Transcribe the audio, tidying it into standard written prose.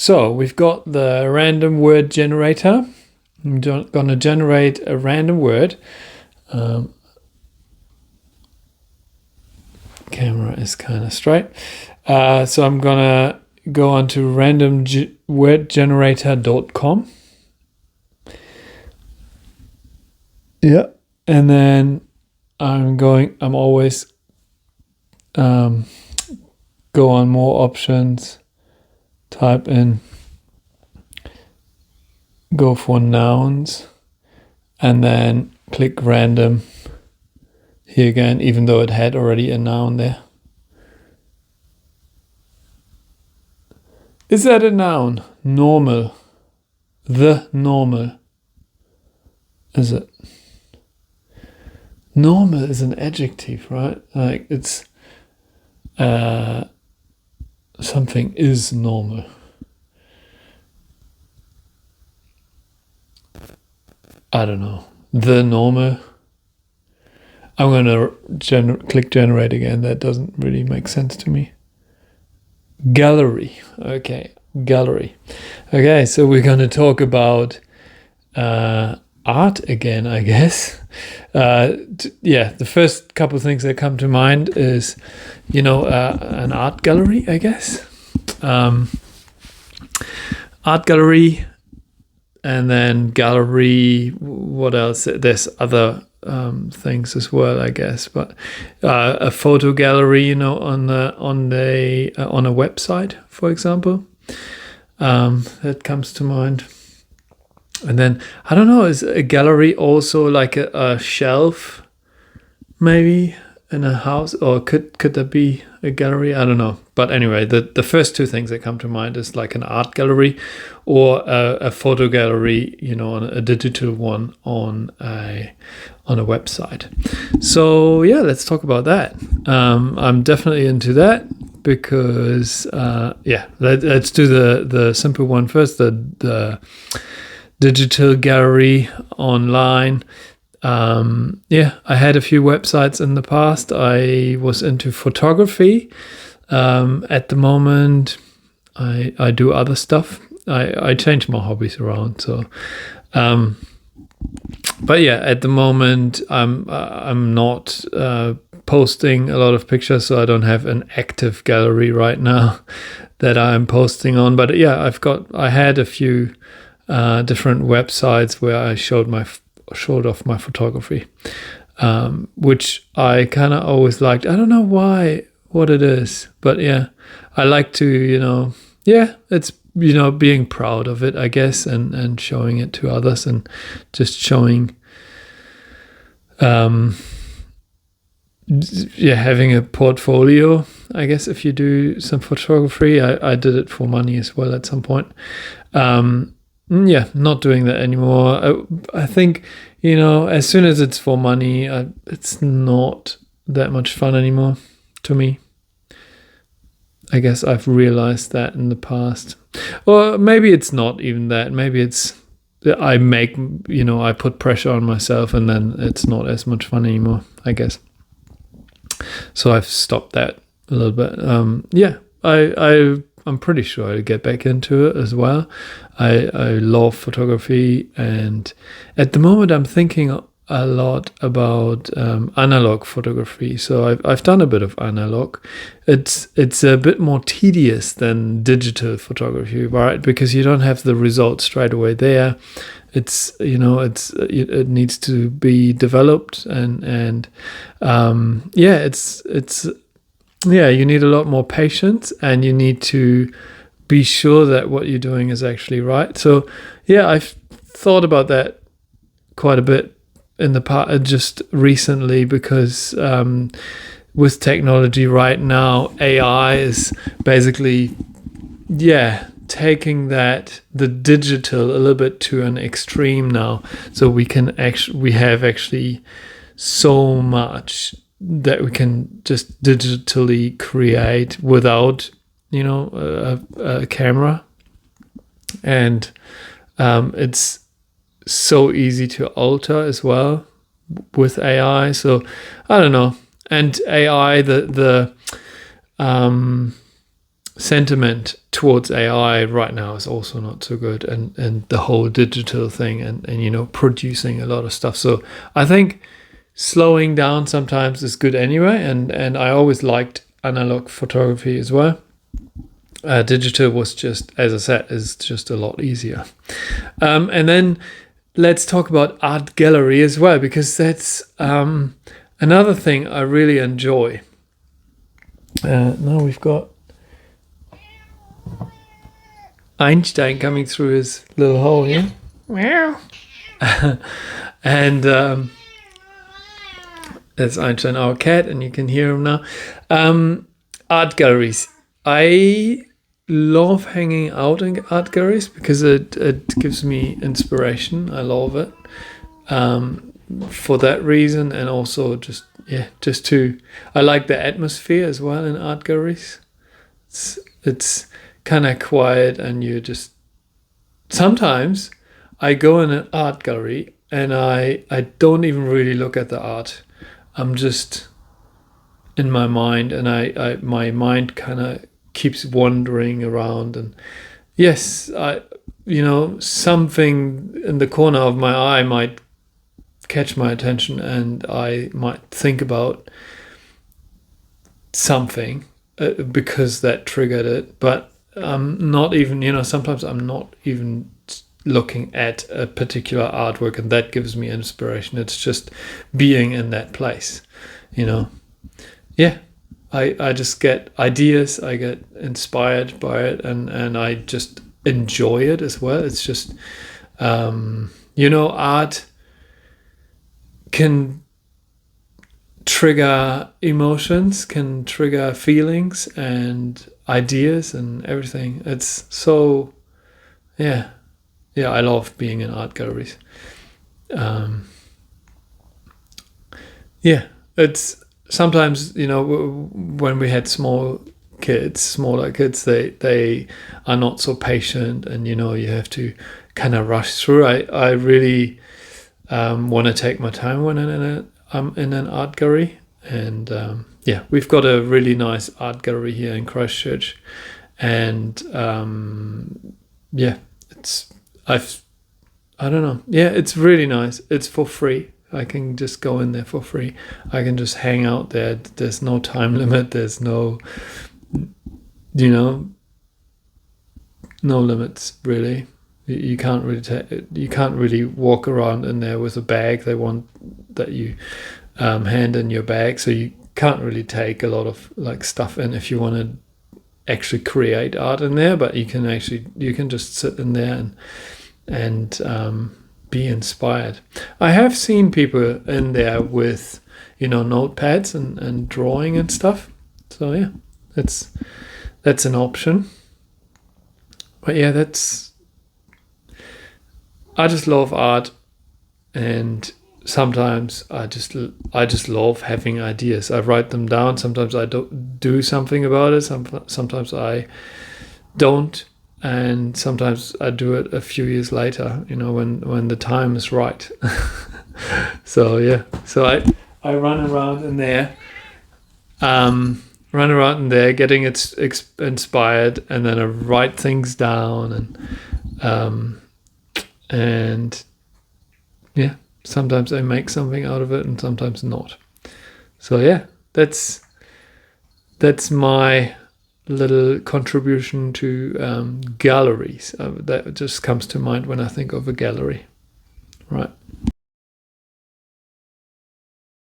So we've got the random word generator. I'm going to generate a random word. Camera is kind of straight. So I'm going to go on to randomwordgenerator.com. Yeah. And then I'm always go on more options, type in, go for nouns, and then click random here again, even though it had already a noun there. Is that a noun? Normal. The normal. Is it? Normal is an adjective, right? Like it's something is normal. I don't know. The normal. I'm going to click generate again. That doesn't really make sense to me. Gallery. Okay, gallery. Okay, so we're going to talk about art again, I guess. The first couple of things that come to mind is, an art gallery, I guess. Art gallery, and then gallery. What else? There's other things as well, I guess. But a photo gallery, on a website, for example, that comes to mind. And then, I don't know, is a gallery also like a shelf, maybe, in a house? Or could that be a gallery? I don't know. But anyway, the first two things that come to mind is like an art gallery or a photo gallery, on a digital one on a website. So, yeah, let's talk about that. I'm definitely into that because, let's do the simple one first, the digital gallery online. I had a few websites in the past. I was into photography. At the moment, I do other stuff. I change my hobbies around. So, but yeah, at the moment, I'm not posting a lot of pictures, so I don't have an active gallery right now that I'm posting on. But yeah, I had a few different websites where I showed off my photography, which I kind of always liked. I don't know what it is, but yeah, I like to, it's, being proud of it, I guess, and showing it to others and just showing, having a portfolio, I guess, if you do some photography. I did it for money as well at some point. Not doing that anymore. I think, as soon as it's for money, it's not that much fun anymore to me. I guess I've realized that in the past. Or maybe it's not even that. Maybe it's I put pressure on myself and then it's not as much fun anymore, I guess. So I've stopped that a little bit. I'm pretty sure I'll get back into it as well. I love photography, and at the moment I'm thinking a lot about analog photography. So I've done a bit of analog. It's a bit more tedious than digital photography, right? Because you don't have the results straight away there. It needs to be developed and you need a lot more patience, and you need to be sure that what you're doing is actually right. So yeah, I've thought about that quite a bit in the past, just recently, because with technology right now, AI is basically taking the digital a little bit to an extreme now. So we have actually so much that we can just digitally create without a camera, and it's so easy to alter as well with AI. So I don't know. And AI, the sentiment towards AI right now is also not so good, and the whole digital thing, and producing a lot of stuff. So I think slowing down sometimes is good anyway, and I always liked analog photography as well. Digital was just, as I said, is just a lot easier. And then let's talk about art gallery as well, because that's another thing I really enjoy. Now we've got Einstein coming through his little hole here. Meow. And that's Einstein, our cat, and you can hear him now. Art galleries. I love hanging out in art galleries because it gives me inspiration. I love it for that reason, and also just I like the atmosphere as well in art galleries. It's kind of quiet, and you just sometimes I go in an art gallery and I don't even really look at the art. I'm just in my mind, and my mind kind of keeps wandering around, and yes, something in the corner of my eye might catch my attention, and I might think about something because that triggered it, but not even, sometimes I'm not even looking at a particular artwork, and that gives me inspiration. It's just being in that place, Yeah, I just get ideas, I get inspired by it, and I just enjoy it as well. It's just, art can trigger emotions, can trigger feelings and ideas and everything. It's so, I love being in art galleries. It's sometimes, when we had smaller kids, they are not so patient, and you have to kind of rush through. I really want to take my time when I'm in an art gallery, and we've got a really nice art gallery here in Christchurch, and I don't know. Yeah, it's really nice. It's for free. I can just go in there for free. I can just hang out there. There's no time limit. There's no, no limits really. You can't really walk around in there with a bag. They want that you hand in your bag, so you can't really take a lot of stuff in if you want to actually create art in there. But you can just sit in there and be inspired. I have seen people in there with notepads and drawing and stuff. So yeah, that's an option. But yeah, I just love art, and sometimes I just love having ideas. I write them down. Sometimes I don't do something about it. Sometimes I don't, and sometimes I do it a few years later. When the time is right. So yeah, so I run around in there, getting it inspired, and then I write things down, and yeah, sometimes I make something out of it, and sometimes not. So yeah, that's my little contribution to galleries. That just comes to mind when I think of a gallery, right?